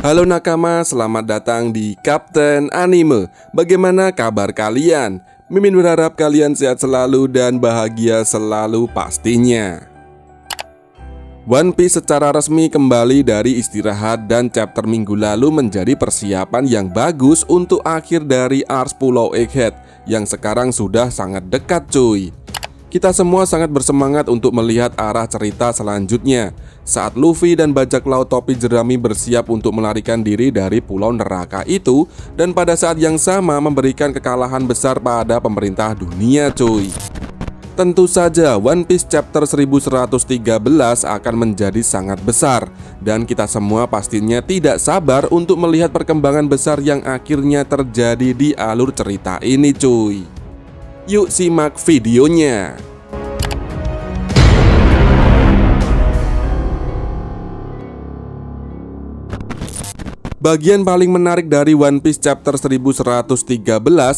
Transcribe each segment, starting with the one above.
Halo nakama, selamat datang di Kapten Anime. Bagaimana kabar kalian? Mimin berharap kalian sehat selalu dan bahagia selalu pastinya. One Piece secara resmi kembali dari istirahat dan chapter minggu lalu menjadi persiapan yang bagus untuk akhir dari Ars Pulau Egghead yang sekarang sudah sangat dekat cuy. Kita semua sangat bersemangat untuk melihat arah cerita selanjutnya saat Luffy dan bajak laut topi jerami bersiap untuk melarikan diri dari pulau neraka itu, dan pada saat yang sama memberikan kekalahan besar pada pemerintah dunia cuy. Tentu saja One Piece chapter 1113 akan menjadi sangat besar, dan kita semua pastinya tidak sabar untuk melihat perkembangan besar yang akhirnya terjadi di alur cerita ini cuy. Yuk simak videonya. Bagian paling menarik dari One Piece chapter 1113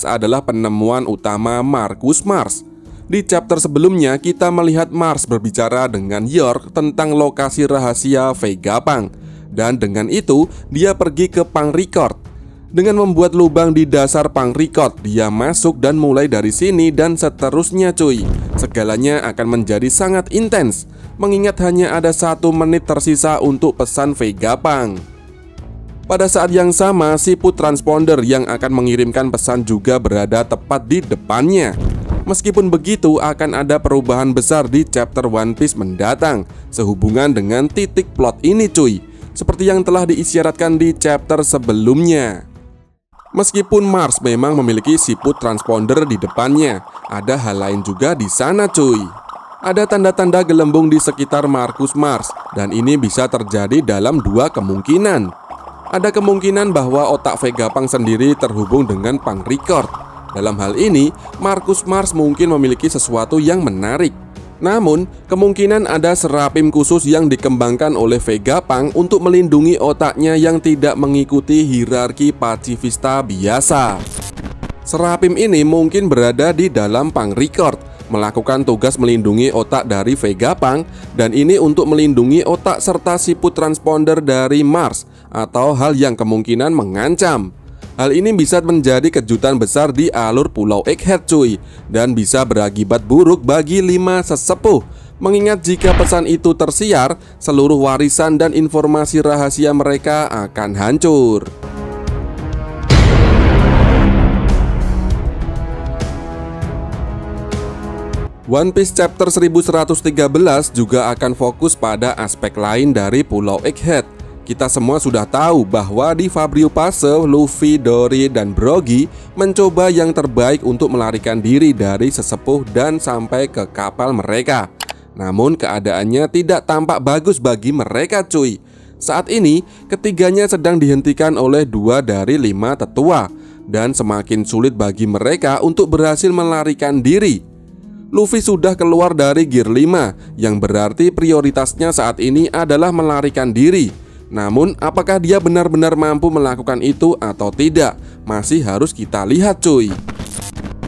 adalah penemuan utama Marcus Mars. Di chapter sebelumnya kita melihat Mars berbicara dengan York tentang lokasi rahasia Vegapunk, dan dengan itu dia pergi ke Punk Record. Dengan membuat lubang di dasar Punk Record, dia masuk dan mulai dari sini dan seterusnya cuy. Segalanya akan menjadi sangat intens, mengingat hanya ada 1 menit tersisa untuk pesan Vegapunk. Pada saat yang sama, siput transponder yang akan mengirimkan pesan juga berada tepat di depannya. Meskipun begitu, akan ada perubahan besar di chapter One Piece mendatang sehubungan dengan titik plot ini cuy, seperti yang telah diisyaratkan di chapter sebelumnya. Meskipun Mars memang memiliki siput transponder di depannya, ada hal lain juga di sana cuy. Ada tanda-tanda gelembung di sekitar Marcus Mars, dan ini bisa terjadi dalam 2 kemungkinan. Ada kemungkinan bahwa otak Vegapunk sendiri terhubung dengan Punk Record. Dalam hal ini, Marcus Mars mungkin memiliki sesuatu yang menarik. Namun, kemungkinan ada serapim khusus yang dikembangkan oleh Vegapunk untuk melindungi otaknya yang tidak mengikuti hierarki pacifista biasa. Serapim ini mungkin berada di dalam Punk Record, melakukan tugas melindungi otak dari Vegapunk, dan ini untuk melindungi otak serta siput transponder dari Mars, atau hal yang kemungkinan mengancam. Hal ini bisa menjadi kejutan besar di alur Pulau Egghead cuy, dan bisa berakibat buruk bagi 5 sesepuh. Mengingat jika pesan itu tersiar, seluruh warisan dan informasi rahasia mereka akan hancur. One Piece chapter 1113 juga akan fokus pada aspek lain dari Pulau Egghead. Kita semua sudah tahu bahwa di Fabrio Pass, Luffy, Dory, dan Brogy mencoba yang terbaik untuk melarikan diri dari sesepuh dan sampai ke kapal mereka. Namun keadaannya tidak tampak bagus bagi mereka cuy. Saat ini ketiganya sedang dihentikan oleh 2 dari 5 tetua, dan semakin sulit bagi mereka untuk berhasil melarikan diri. Luffy sudah keluar dari Gear 5, yang berarti prioritasnya saat ini adalah melarikan diri. Namun apakah dia benar-benar mampu melakukan itu atau tidak, masih harus kita lihat cuy.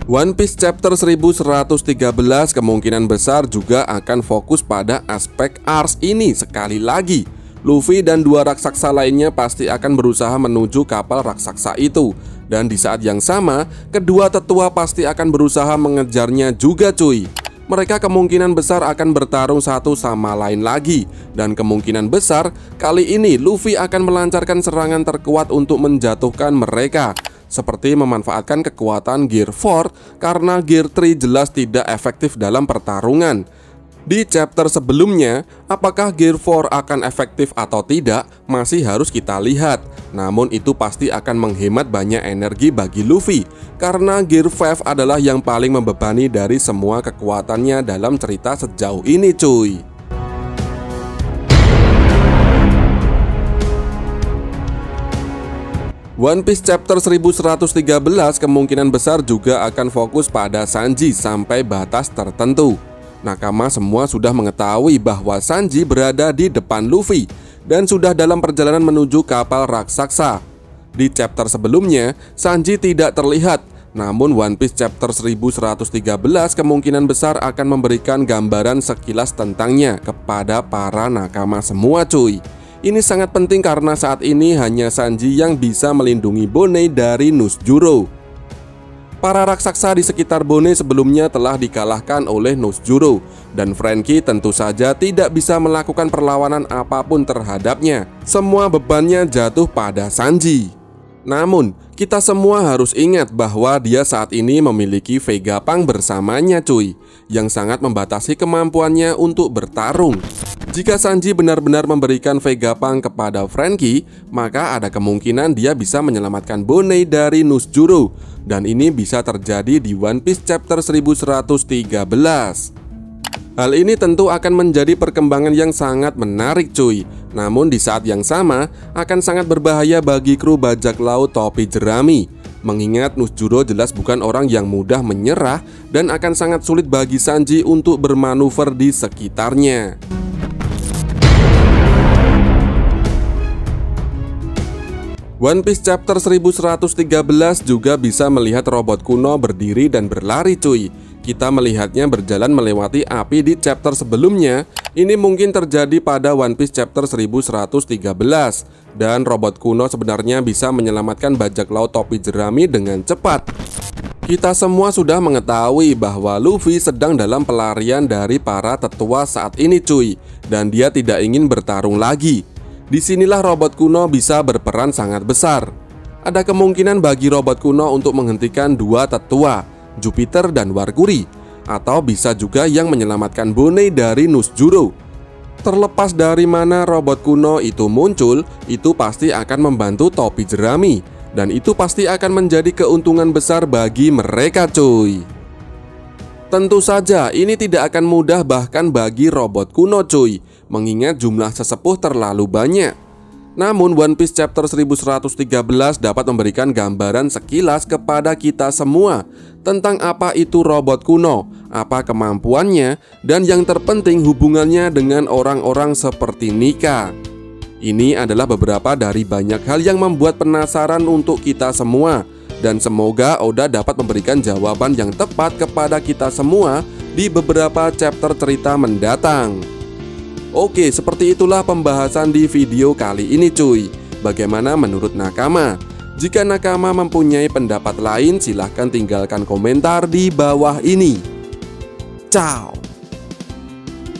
One Piece chapter 1113 kemungkinan besar juga akan fokus pada aspek Ars ini sekali lagi. Luffy dan 2 raksasa lainnya pasti akan berusaha menuju kapal raksasa itu, dan di saat yang sama, kedua tetua pasti akan berusaha mengejarnya juga cuy. Mereka kemungkinan besar akan bertarung satu sama lain lagi, dan kemungkinan besar kali ini Luffy akan melancarkan serangan terkuat untuk menjatuhkan mereka, seperti memanfaatkan kekuatan Gear 4 karena Gear 3 jelas tidak efektif dalam pertarungan. Di chapter sebelumnya, apakah Gear 4 akan efektif atau tidak masih harus kita lihat. Namun itu pasti akan menghemat banyak energi bagi Luffy, karena Gear 5 adalah yang paling membebani dari semua kekuatannya dalam cerita sejauh ini cuy. One Piece chapter 1113 kemungkinan besar juga akan fokus pada Sanji sampai batas tertentu. Nakama semua sudah mengetahui bahwa Sanji berada di depan Luffy dan sudah dalam perjalanan menuju kapal raksasa. Di chapter sebelumnya, Sanji tidak terlihat, namun One Piece chapter 1113 kemungkinan besar akan memberikan gambaran sekilas tentangnya kepada para nakama semua cuy. Ini sangat penting karena saat ini hanya Sanji yang bisa melindungi Bonney dari Nuzjuro. Para raksasa di sekitar Bonney sebelumnya telah dikalahkan oleh Nuzjuro, dan Franky tentu saja tidak bisa melakukan perlawanan apapun terhadapnya. Semua bebannya jatuh pada Sanji. Namun, kita semua harus ingat bahwa dia saat ini memiliki Vegapunk bersamanya cuy, yang sangat membatasi kemampuannya untuk bertarung. Jika Sanji benar-benar memberikan Vegapunk kepada Franky, maka ada kemungkinan dia bisa menyelamatkan Bonney dari Nuzjuro, dan ini bisa terjadi di One Piece chapter 1113. Hal ini tentu akan menjadi perkembangan yang sangat menarik cuy. Namun di saat yang sama akan sangat berbahaya bagi kru bajak laut topi jerami, mengingat Nuzjuro jelas bukan orang yang mudah menyerah dan akan sangat sulit bagi Sanji untuk bermanuver di sekitarnya. One Piece chapter 1113 juga bisa melihat robot kuno berdiri dan berlari cuy. Kita melihatnya berjalan melewati api di chapter sebelumnya. Ini mungkin terjadi pada One Piece chapter 1113. Dan robot kuno sebenarnya bisa menyelamatkan bajak laut topi jerami dengan cepat. Kita semua sudah mengetahui bahwa Luffy sedang dalam pelarian dari para tetua saat ini cuy, dan dia tidak ingin bertarung lagi. Disinilah robot kuno bisa berperan sangat besar. Ada kemungkinan bagi robot kuno untuk menghentikan dua tetua, Jupiter dan Warkuri, atau bisa juga yang menyelamatkan Bonney dari Nuzjuro. Terlepas dari mana robot kuno itu muncul, itu pasti akan membantu topi jerami, dan itu pasti akan menjadi keuntungan besar bagi mereka cuy. Tentu saja ini tidak akan mudah bahkan bagi robot kuno cuy, mengingat jumlah sesepuh terlalu banyak. Namun One Piece chapter 1113 dapat memberikan gambaran sekilas kepada kita semua tentang apa itu robot kuno, apa kemampuannya, dan yang terpenting hubungannya dengan orang-orang seperti Nika. Ini adalah beberapa dari banyak hal yang membuat penasaran untuk kita semua. Dan semoga Oda dapat memberikan jawaban yang tepat kepada kita semua di beberapa chapter cerita mendatang. Oke, seperti itulah pembahasan di video kali ini cuy. Bagaimana menurut Nakama? Jika Nakama mempunyai pendapat lain, silahkan tinggalkan komentar di bawah ini. Ciao.